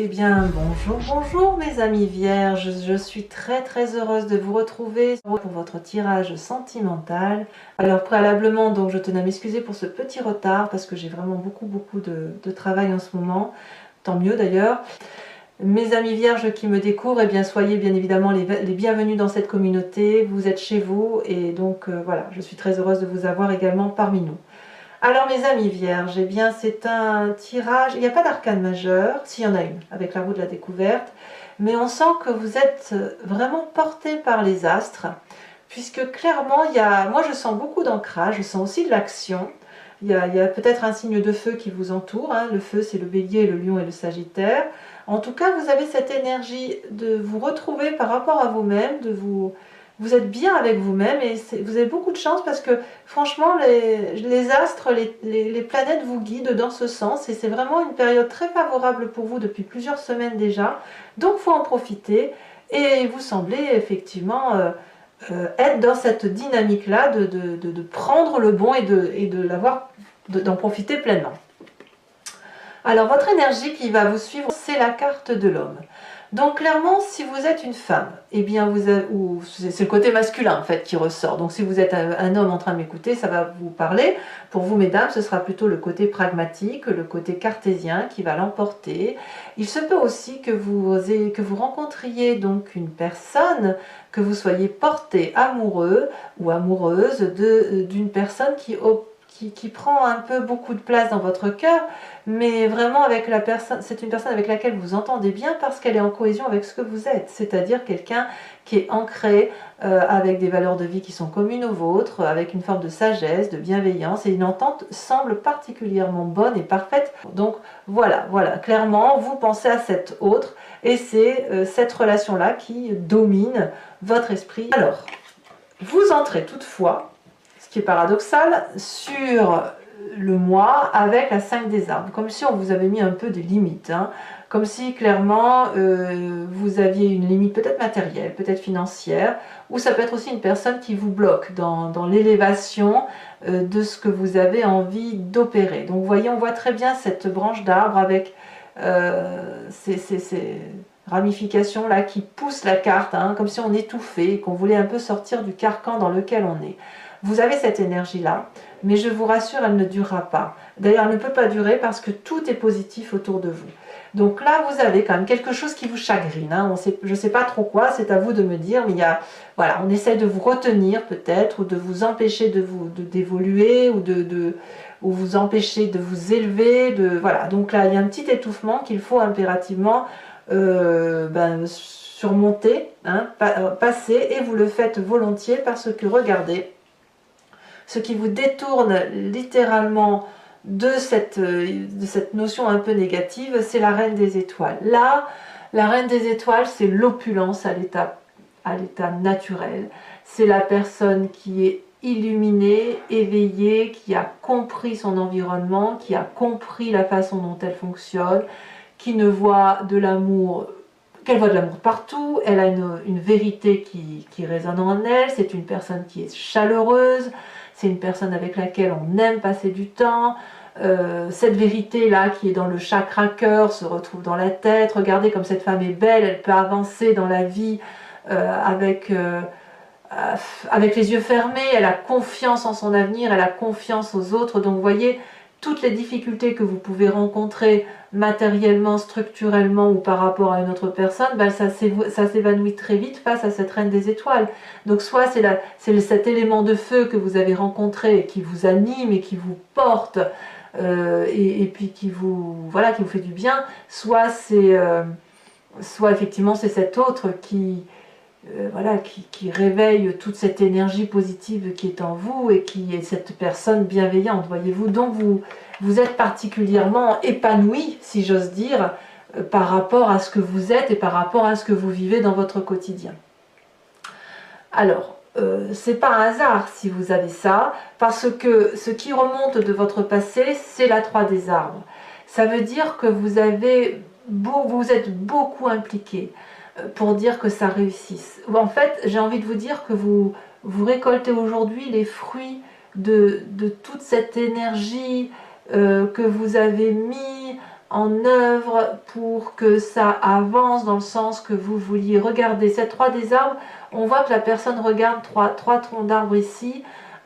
Eh bien, bonjour mes amis vierges, je suis très heureuse de vous retrouver pour votre tirage sentimental. Alors préalablement, donc je tenais à m'excuser pour ce petit retard parce que j'ai vraiment beaucoup de travail en ce moment, tant mieux d'ailleurs. Mes amis vierges qui me découvrent, eh bien soyez bien évidemment les bienvenus dans cette communauté, vous êtes chez vous et donc voilà, je suis très heureuse de vous avoir également parmi nous. Alors mes amis vierges, eh bien c'est un tirage, il n'y a pas d'arcane majeur, s'il y en a une, avec la roue de la découverte, mais on sent que vous êtes vraiment porté par les astres, puisque clairement, moi je sens beaucoup d'ancrage, je sens aussi de l'action, il y a peut-être un signe de feu qui vous entoure, hein. Le feu c'est le bélier, le lion et le sagittaire. En tout cas, vous avez cette énergie de vous retrouver par rapport à vous-même, vous êtes bien avec vous-même et vous avez beaucoup de chance parce que franchement les astres, les planètes vous guident dans ce sens et c'est vraiment une période très favorable pour vous depuis plusieurs semaines déjà, donc il faut en profiter et vous semblez effectivement être dans cette dynamique là de prendre le bon et d'en profiter pleinement. Alors votre énergie qui va vous suivre, c'est la carte de l'homme. Donc clairement, si vous êtes une femme, eh bien c'est le côté masculin en fait qui ressort. Donc si vous êtes un homme en train de m'écouter, ça va vous parler. Pour vous mesdames, ce sera plutôt le côté pragmatique, le côté cartésien qui va l'emporter. Il se peut aussi que vous rencontriez donc une personne, que vous soyez porté amoureux ou amoureuse d'une personne qui prend un peu beaucoup de place dans votre cœur, mais vraiment avec la personne, c'est une personne avec laquelle vous entendez bien parce qu'elle est en cohésion avec ce que vous êtes, c'est-à-dire quelqu'un qui est ancré avec des valeurs de vie qui sont communes aux vôtres, avec une forme de sagesse, de bienveillance, et une entente semble particulièrement bonne et parfaite. Donc voilà, clairement, vous pensez à cette autre, et c'est cette relation-là qui domine votre esprit. Alors, vous entrez toutefois, ce qui est paradoxal, sur le mois avec la 5 des arbres, comme si on vous avait mis un peu des limites, hein. Comme si clairement vous aviez une limite peut-être matérielle, peut-être financière, ou ça peut être aussi une personne qui vous bloque dans l'élévation de ce que vous avez envie d'opérer. Donc vous voyez, on voit très bien cette branche d'arbre avec ces ramifications là qui poussent la carte, hein, comme si on étouffait, qu'on voulait un peu sortir du carcan dans lequel on est. Vous avez cette énergie-là, mais je vous rassure, elle ne durera pas. D'ailleurs, elle ne peut pas durer parce que tout est positif autour de vous. Donc là, vous avez quand même quelque chose qui vous chagrine, hein. Je ne sais pas trop quoi, c'est à vous de me dire, mais voilà, on essaie de vous retenir peut-être, ou de vous empêcher d'évoluer, ou vous empêcher de vous élever. Voilà. Donc là, il y a un petit étouffement qu'il faut impérativement surmonter, hein, passer, et vous le faites volontiers parce que regardez, ce qui vous détourne littéralement de cette notion un peu négative, c'est la reine des étoiles. Là, la reine des étoiles, c'est l'opulence à l'état naturel. C'est la personne qui est illuminée, éveillée, qui a compris son environnement, qui a compris la façon dont elle fonctionne, qui ne voit de l'amour, qu'elle voit de l'amour partout, elle a une vérité qui résonne en elle, c'est une personne qui est chaleureuse, c'est une personne avec laquelle on aime passer du temps. Cette vérité-là qui est dans le chakra cœur se retrouve dans la tête. Regardez comme cette femme est belle, elle peut avancer dans la vie avec les yeux fermés, elle a confiance en son avenir, elle a confiance aux autres. Donc vous voyez, toutes les difficultés que vous pouvez rencontrer matériellement, structurellement ou par rapport à une autre personne, ça s'évanouit très vite face à cette reine des étoiles. Donc soit c'est cet élément de feu que vous avez rencontré et qui vous anime et qui vous porte et puis qui vous fait du bien, soit effectivement c'est cet autre qui réveille toute cette énergie positive qui est en vous et qui est cette personne bienveillante, voyez-vous. Donc vous êtes particulièrement épanoui, si j'ose dire, par rapport à ce que vous êtes et par rapport à ce que vous vivez dans votre quotidien. Alors, c'est pas un hasard si vous avez ça, parce que ce qui remonte de votre passé, c'est la 3 des arbres. Ça veut dire que vous êtes beaucoup impliqué pour dire que ça réussisse. En fait, j'ai envie de vous dire que vous récoltez aujourd'hui les fruits de toute cette énergie que vous avez mis en œuvre pour que ça avance dans le sens que vous vouliez. Regardez, cette 3 des arbres, on voit que la personne regarde trois troncs d'arbres ici,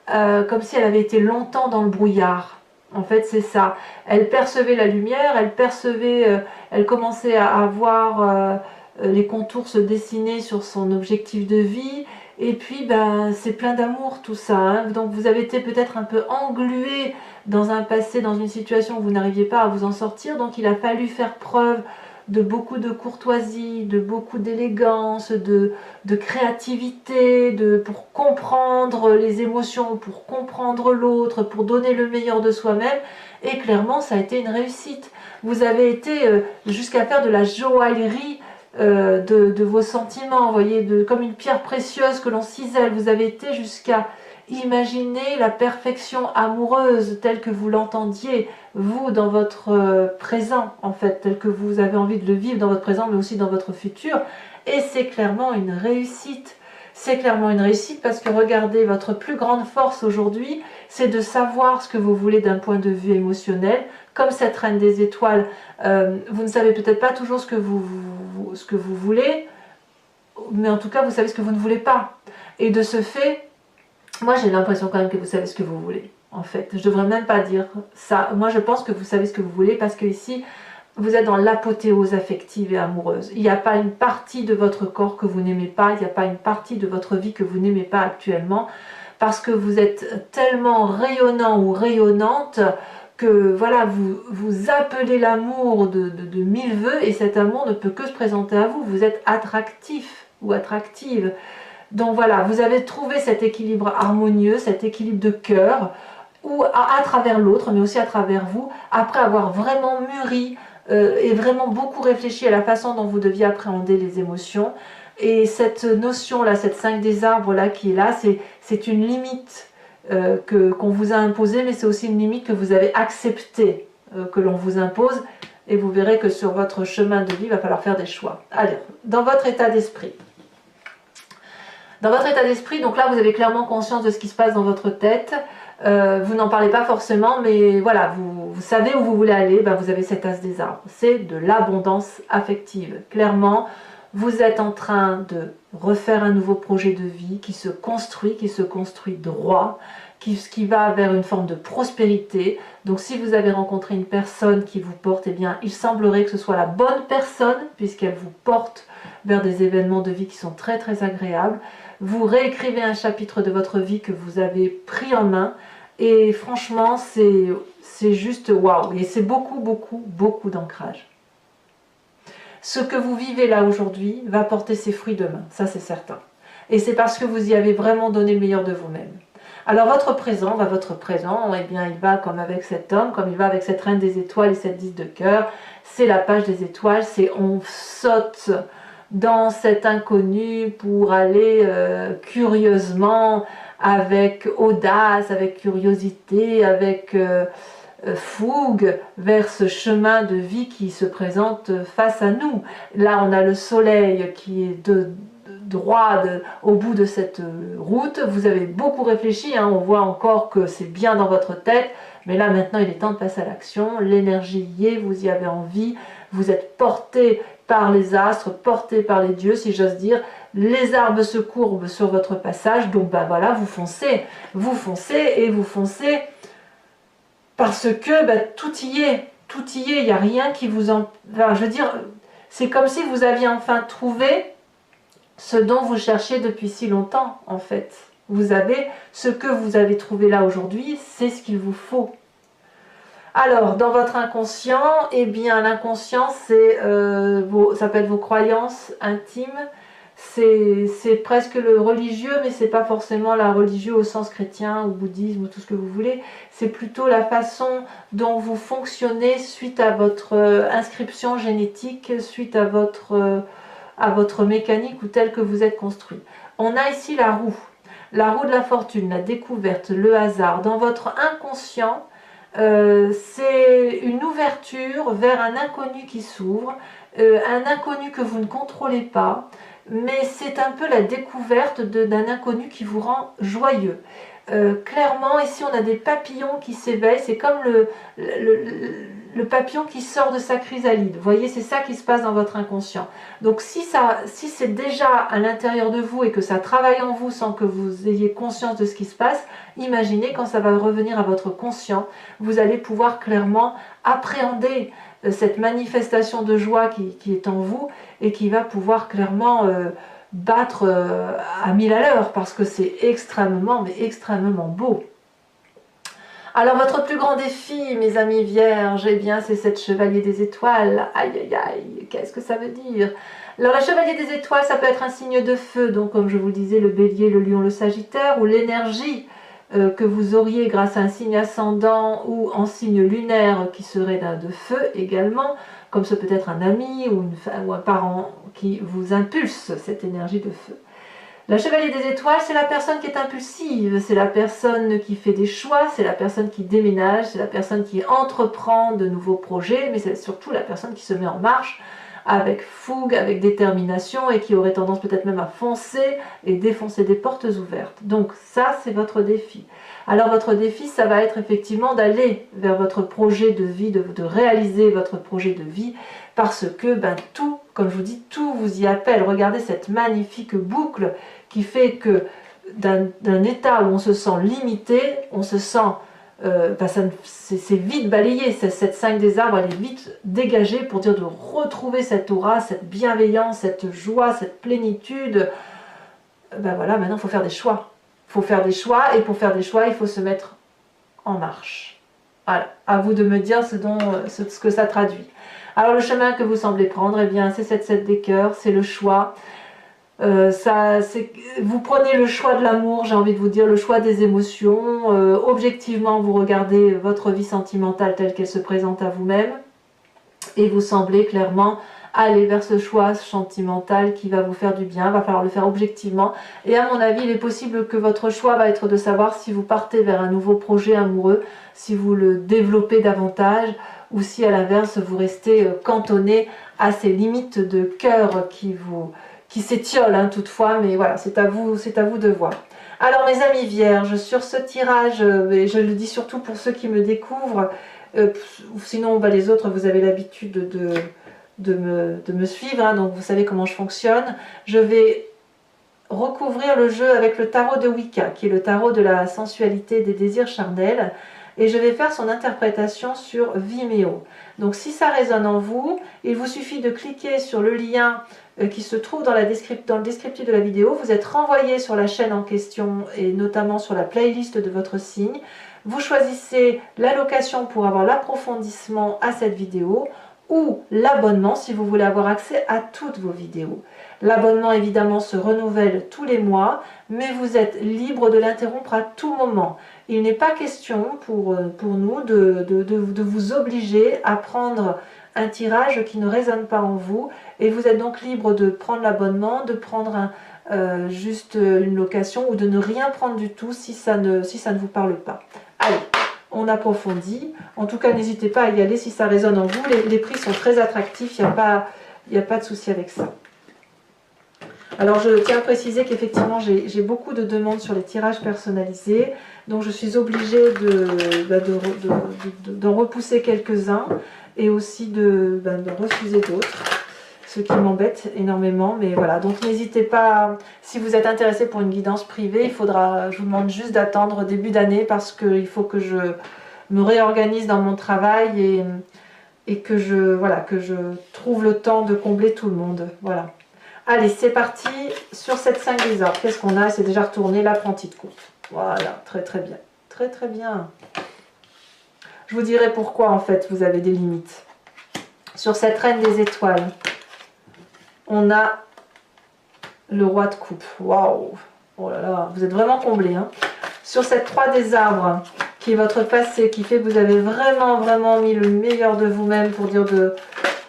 comme si elle avait été longtemps dans le brouillard. En fait, c'est ça. Elle percevait la lumière, elle percevait, elle commençait à voir les contours se dessiner sur son objectif de vie. Et puis, ben, c'est plein d'amour tout ça. Hein. Donc, vous avez été peut-être un peu englué dans un passé, dans une situation où vous n'arriviez pas à vous en sortir. Donc, il a fallu faire preuve de beaucoup de courtoisie, de beaucoup d'élégance, de créativité, pour comprendre les émotions, pour comprendre l'autre, pour donner le meilleur de soi-même. Et clairement, ça a été une réussite. Vous avez été jusqu'à faire de la joaillerie de vos sentiments, vous voyez, comme une pierre précieuse que l'on cisèle. Vous avez été jusqu'à imaginer la perfection amoureuse telle que vous l'entendiez, vous, dans votre présent, en fait, tel que vous avez envie de le vivre dans votre présent, mais aussi dans votre futur. Et c'est clairement une réussite. C'est clairement une réussite parce que regardez, votre plus grande force aujourd'hui, c'est de savoir ce que vous voulez d'un point de vue émotionnel. Comme cette reine des étoiles, vous ne savez peut-être pas toujours ce que vous voulez, mais en tout cas, vous savez ce que vous ne voulez pas. Et de ce fait, moi j'ai l'impression quand même que vous savez ce que vous voulez. En fait, je devrais même pas dire ça. Moi, je pense que vous savez ce que vous voulez parce que ici, vous êtes dans l'apothéose affective et amoureuse. Il n'y a pas une partie de votre corps que vous n'aimez pas, il n'y a pas une partie de votre vie que vous n'aimez pas actuellement, parce que vous êtes tellement rayonnant ou rayonnante que voilà, vous appelez l'amour de mille vœux et cet amour ne peut que se présenter à vous. Vous êtes attractif ou attractive. Donc voilà, vous avez trouvé cet équilibre harmonieux, cet équilibre de cœur, ou à travers l'autre, mais aussi à travers vous, après avoir vraiment mûri et vraiment beaucoup réfléchi à la façon dont vous deviez appréhender les émotions. Et cette notion-là, cette 5 des arbres-là qui est là, c'est une limite qu'on vous a imposée, mais c'est aussi une limite que vous avez acceptée, que l'on vous impose. Et vous verrez que sur votre chemin de vie, il va falloir faire des choix. Alors, dans votre état d'esprit. Dans votre état d'esprit, donc là, vous avez clairement conscience de ce qui se passe dans votre tête. Vous n'en parlez pas forcément, mais voilà, vous savez où vous voulez aller, ben vous avez cet as des arbres. C'est de l'abondance affective. Clairement, vous êtes en train de refaire un nouveau projet de vie qui se construit droit, qui va vers une forme de prospérité. Donc si vous avez rencontré une personne qui vous porte, eh bien, il semblerait que ce soit la bonne personne, puisqu'elle vous porte vers des événements de vie qui sont très très agréables. Vous réécrivez un chapitre de votre vie que vous avez pris en main, et franchement, c'est juste waouh, et c'est beaucoup d'ancrage. Ce que vous vivez là aujourd'hui va porter ses fruits demain, ça c'est certain. Et c'est parce que vous y avez vraiment donné le meilleur de vous-même. Alors votre présent, eh bien, il va comme avec cet homme, comme il va avec cette reine des étoiles et cette 10 de cœur. C'est la page des étoiles, c'est on saute dans cet inconnu pour aller curieusement, avec audace, avec curiosité, avec fougue vers ce chemin de vie qui se présente face à nous. Là, on a le soleil qui est droit au bout de cette route. Vous avez beaucoup réfléchi, hein, on voit encore que c'est bien dans votre tête, mais là maintenant il est temps de passer à l'action. L'énergie y est, vous y avez envie, vous êtes porté par les astres, porté par les dieux, si j'ose dire. Les arbres se courbent sur votre passage, donc ben voilà, vous foncez et vous foncez parce que ben, tout y est, il n'y a rien qui vous en... Enfin, je veux dire, c'est comme si vous aviez enfin trouvé ce dont vous cherchiez depuis si longtemps, en fait. Vous avez ce que vous avez trouvé là aujourd'hui, c'est ce qu'il vous faut. Alors, dans votre inconscient, eh bien, l'inconscient, c'est ça peut être vos croyances intimes, c'est presque le religieux, mais c'est pas forcément la religieux au sens chrétien ou bouddhisme ou tout ce que vous voulez. C'est plutôt la façon dont vous fonctionnez suite à votre inscription génétique, suite à votre mécanique ou telle que vous êtes construit. On a ici la roue de la fortune, la découverte, le hasard. Dans votre inconscient, c'est une ouverture vers un inconnu qui s'ouvre, un inconnu que vous ne contrôlez pas, mais c'est un peu la découverte d'un inconnu qui vous rend joyeux. clairement, ici, on a des papillons qui s'éveillent. C'est comme le papillon qui sort de sa chrysalide. Vous voyez, c'est ça qui se passe dans votre inconscient. Donc, si c'est déjà à l'intérieur de vous et que ça travaille en vous sans que vous ayez conscience de ce qui se passe, imaginez quand ça va revenir à votre conscient, vous allez pouvoir clairement appréhender cette manifestation de joie qui est en vous et qui va pouvoir clairement battre à 1000 à l'heure parce que c'est extrêmement, mais extrêmement beau. Alors votre plus grand défi, mes amis vierges, eh bien c'est cette chevalier des étoiles. Aïe aïe aïe, qu'est-ce que ça veut dire? Alors la chevalier des étoiles, ça peut être un signe de feu, donc comme je vous le disais, le bélier, le lion, le sagittaire, ou l'énergie que vous auriez grâce à un signe ascendant ou en signe lunaire qui serait de feu également, comme ce peut être un ami ou un parent qui vous impulse cette énergie de feu. La chevalier des étoiles, c'est la personne qui est impulsive, c'est la personne qui fait des choix, c'est la personne qui déménage, c'est la personne qui entreprend de nouveaux projets, mais c'est surtout la personne qui se met en marche avec fougue, avec détermination et qui aurait tendance peut-être même à foncer et défoncer des portes ouvertes. Donc ça, c'est votre défi. Alors votre défi, ça va être effectivement d'aller vers votre projet de vie, de réaliser votre projet de vie, parce que tout, comme je vous dis, tout vous y appelle. Regardez cette magnifique boucle qui fait que d'un état où on se sent limité, on se sent c'est vite balayé, cette 5 des arbres, elle est vite dégagée pour dire de retrouver cette aura, cette bienveillance, cette joie, cette plénitude. Voilà, maintenant il faut faire des choix. Il faut faire des choix, et pour faire des choix, il faut se mettre en marche. Voilà, à vous de me dire ce que ça traduit. Alors le chemin que vous semblez prendre, eh bien c'est cette 7 des cœurs, c'est le choix. Vous prenez le choix de l'amour, j'ai envie de vous dire, le choix des émotions. Objectivement, vous regardez votre vie sentimentale telle qu'elle se présente à vous-même et vous semblez clairement aller vers ce choix sentimental qui va vous faire du bien. Il va falloir le faire objectivement. Et à mon avis, il est possible que votre choix va être de savoir si vous partez vers un nouveau projet amoureux, si vous le développez davantage ou si à l'inverse, vous restez cantonné à ces limites de cœur qui s'étiole toutefois, mais voilà, c'est à vous de voir. Alors mes amis vierges, sur ce tirage, et je le dis surtout pour ceux qui me découvrent, sinon les autres, vous avez l'habitude de me suivre, donc vous savez comment je fonctionne. Je vais recouvrir le jeu avec le tarot de Wicca, qui est le tarot de la sensualité, des désirs charnels, et je vais faire son interprétation sur Vimeo. Donc si ça résonne en vous, il vous suffit de cliquer sur le lien qui se trouve dans le descriptif de la vidéo. Vous êtes renvoyé sur la chaîne en question et notamment sur la playlist de votre signe. Vous choisissez l'allocation pour avoir l'approfondissement à cette vidéo ou l'abonnement si vous voulez avoir accès à toutes vos vidéos. L'abonnement évidemment se renouvelle tous les mois, mais vous êtes libre de l'interrompre à tout moment. Il n'est pas question pour nous de vous obliger à prendre un tirage qui ne résonne pas en vous, et vous êtes donc libre de prendre l'abonnement, de prendre juste une location ou de ne rien prendre du tout si ça ne vous parle pas. Allez, on approfondit. En tout cas, n'hésitez pas à y aller si ça résonne en vous. Les prix sont très attractifs, il n'y a pas de souci avec ça. Alors je tiens à préciser qu'effectivement j'ai beaucoup de demandes sur les tirages personnalisés, donc je suis obligée d'en repousser quelques-uns et aussi de refuser d'autres, ce qui m'embête énormément, mais voilà, donc n'hésitez pas, si vous êtes intéressé pour une guidance privée, je vous demande juste d'attendre début d'année parce qu'il faut que je me réorganise dans mon travail et que je trouve le temps de combler tout le monde, voilà. Allez, c'est parti sur cette 5 des arbres. Qu'est-ce qu'on a? C'est déjà retourné l'apprenti de course. Voilà, très très bien. Très très bien. Je vous dirai pourquoi en fait vous avez des limites. Sur cette reine des étoiles, on a le roi de coupe. Waouh! Oh là là, vous êtes vraiment comblés. Sur cette 3 des arbres, qui est votre passé, qui fait que vous avez vraiment mis le meilleur de vous-même pour dire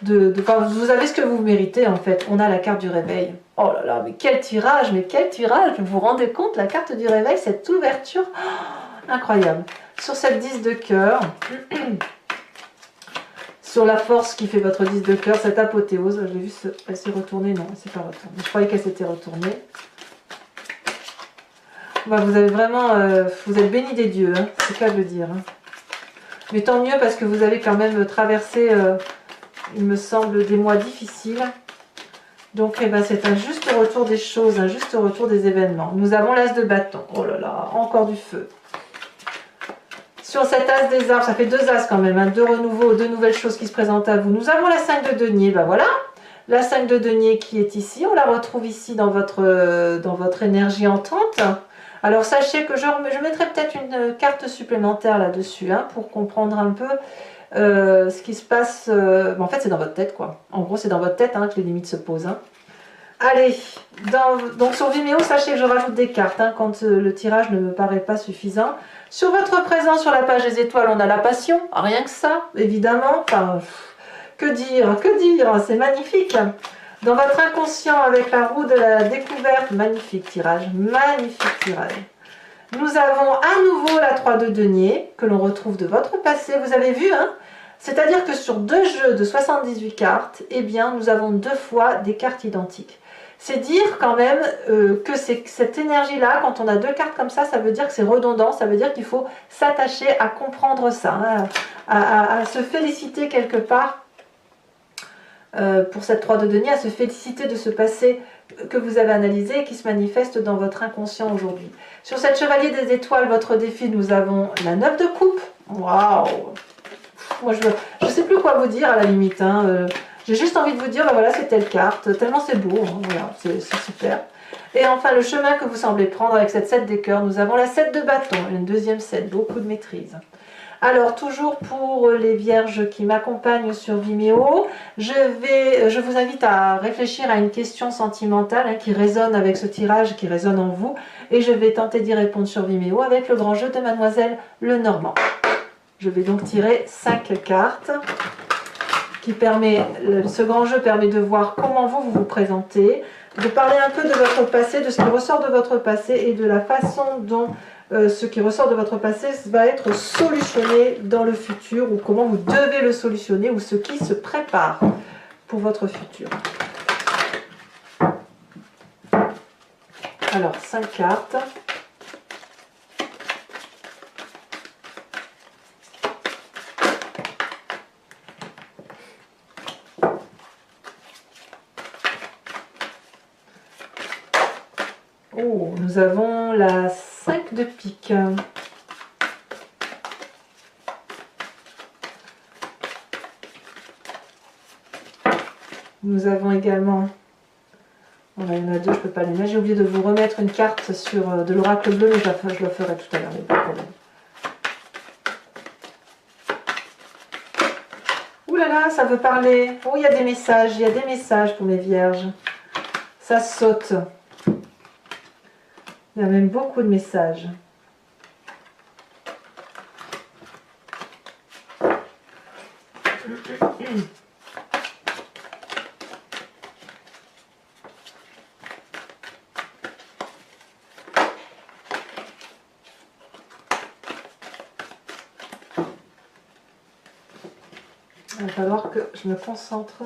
vous avez ce que vous méritez en fait. On a la carte du réveil. Oh là là, mais quel tirage, vous vous rendez compte, la carte du réveil, cette ouverture, incroyable. Sur cette 10 de cœur, sur la force qui fait votre 10 de cœur, cette apothéose, j'ai vu, elle s'est retournée, non, elle s'est pas retournée, je croyais qu'elle s'était retournée. Bah, vous avez vraiment, vous êtes béni des dieux, hein, c'est cas de le dire. Hein. Mais tant mieux parce que vous avez quand même traversé, il me semble, des mois difficiles. Donc eh ben, c'est un juste retour des choses, un juste retour des événements. Nous avons l'as de bâton. Oh là là, encore du feu. Sur cet as des arbres, ça fait deux as quand même, hein, deux renouveaux, deux nouvelles choses qui se présentent à vous. Nous avons la 5 de denier, ben voilà. La 5 de denier qui est ici, on la retrouve ici dans votre énergie entrante. Alors sachez que je mettrai peut-être une carte supplémentaire là-dessus, hein, pour comprendre un peu ce qui se passe. En fait c'est dans votre tête quoi. En gros c'est dans votre tête hein, que les limites se posent. Hein. Allez, donc sur Vimeo, sachez que je rajoute des cartes hein, quand le tirage ne me paraît pas suffisant. Sur votre présent, sur la page des étoiles, on a la passion, rien que ça, évidemment. Enfin, que dire, c'est magnifique. Dans votre inconscient, avec la roue de la découverte, magnifique tirage, magnifique tirage. Nous avons à nouveau la 3 de denier, que l'on retrouve de votre passé, vous avez vu, hein? C'est-à-dire que sur deux jeux de 78 cartes, eh bien, nous avons deux fois des cartes identiques. C'est dire quand même que cette énergie-là, quand on a deux cartes comme ça veut dire que c'est redondant, ça veut dire qu'il faut s'attacher à comprendre ça, hein, à se féliciter quelque part pour cette 3 de denier, à se féliciter de ce passé que vous avez analysé et qui se manifeste dans votre inconscient aujourd'hui. Sur cette chevalier des étoiles, votre défi, nous avons la 9 de coupe. Waouh! Moi, je ne sais plus quoi vous dire à la limite. Hein. J'ai juste envie de vous dire, ben voilà, c'est telle carte, tellement c'est beau, hein, voilà, c'est super. Et enfin, le chemin que vous semblez prendre avec cette 7 des cœurs, nous avons la 7 de bâton, une deuxième 7, beaucoup de maîtrise. Alors, toujours pour les vierges qui m'accompagnent sur Vimeo, je vous invite à réfléchir à une question sentimentale hein, qui résonne avec ce tirage, qui résonne en vous, et je vais tenter d'y répondre sur Vimeo avec le grand jeu de Mademoiselle Lenormand. Je vais donc tirer 5 cartes. Ce grand jeu permet de voir comment vous vous présentez, de parler un peu de votre passé, de ce qui ressort de votre passé et de la façon dont ce qui ressort de votre passé va être solutionné dans le futur ou comment vous devez le solutionner ou ce qui se prépare pour votre futur. Alors, 5 cartes. Oh, nous avons la 5 de pique. Nous avons également, il y en a deux, je ne peux pas les mettre. J'ai oublié de vous remettre une carte sur de l'oracle bleu, mais je le ferai tout à l'heure, il n'y a pas de problème. Ouh là là, ça veut parler. Oh, il y a des messages pour mes vierges. Ça saute. Il y a même beaucoup de messages. Il va falloir que je me concentre.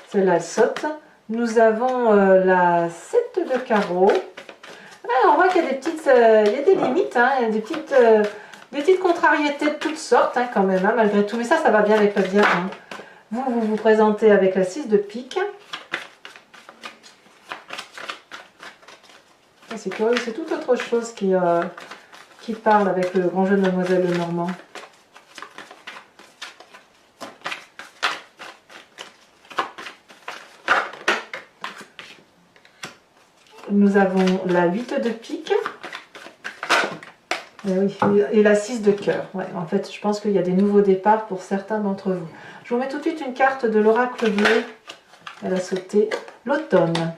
Celle-là, elle saute. Nous avons la 7 de carreau. On voit qu'il y a des petites, il y a des limites, hein, il y a des petites contrariétés de toutes sortes hein, quand même, hein, malgré tout. Mais ça va bien avec la Vierge. Hein. Vous vous présentez avec la 6 de pique. C'est curieux, c'est tout autre chose qui parle avec le grand jeu de Mademoiselle Lenormand. Nous avons la 8 de pique. Et, oui, et la 6 de cœur. Ouais, en fait, je pense qu'il y a des nouveaux départs pour certains d'entre vous. Je vous mets tout de suite une carte de l'oracle bleu. Elle a sauté l'automne.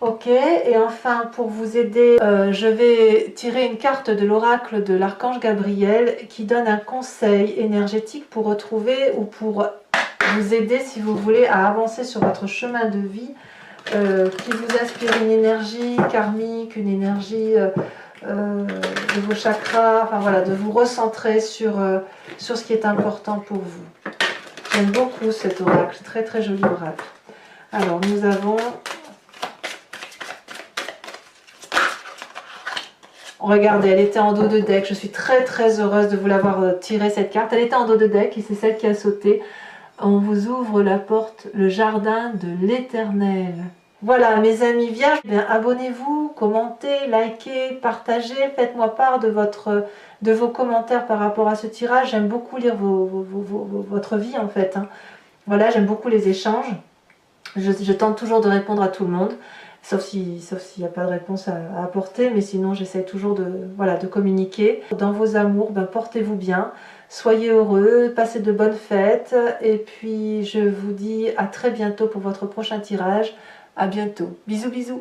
Ok, et enfin, pour vous aider, je vais tirer une carte de l'oracle de l'archange Gabriel qui donne un conseil énergétique pour retrouver ou pour vous aider si vous voulez à avancer sur votre chemin de vie, qui vous inspire une énergie karmique, une énergie de vos chakras, enfin voilà, de vous recentrer sur ce qui est important pour vous. J'aime beaucoup cet oracle, très très joli oracle. Alors nous avons... Regardez, elle était en dos de deck. Je suis très très heureuse de vous l'avoir tiré cette carte. Elle était en dos de deck et c'est celle qui a sauté. On vous ouvre la porte, le jardin de l'Éternel. Voilà mes amis vierges, abonnez-vous, commentez, likez, partagez, faites-moi part de vos commentaires par rapport à ce tirage. J'aime beaucoup lire votre vie en fait. Hein. Voilà, j'aime beaucoup les échanges. Je tente toujours de répondre à tout le monde. Sauf s'il n'y a pas de réponse à apporter, mais sinon j'essaie toujours de communiquer. Dans vos amours, portez-vous bien, soyez heureux, passez de bonnes fêtes, et puis je vous dis à très bientôt pour votre prochain tirage. À bientôt. Bisous bisous.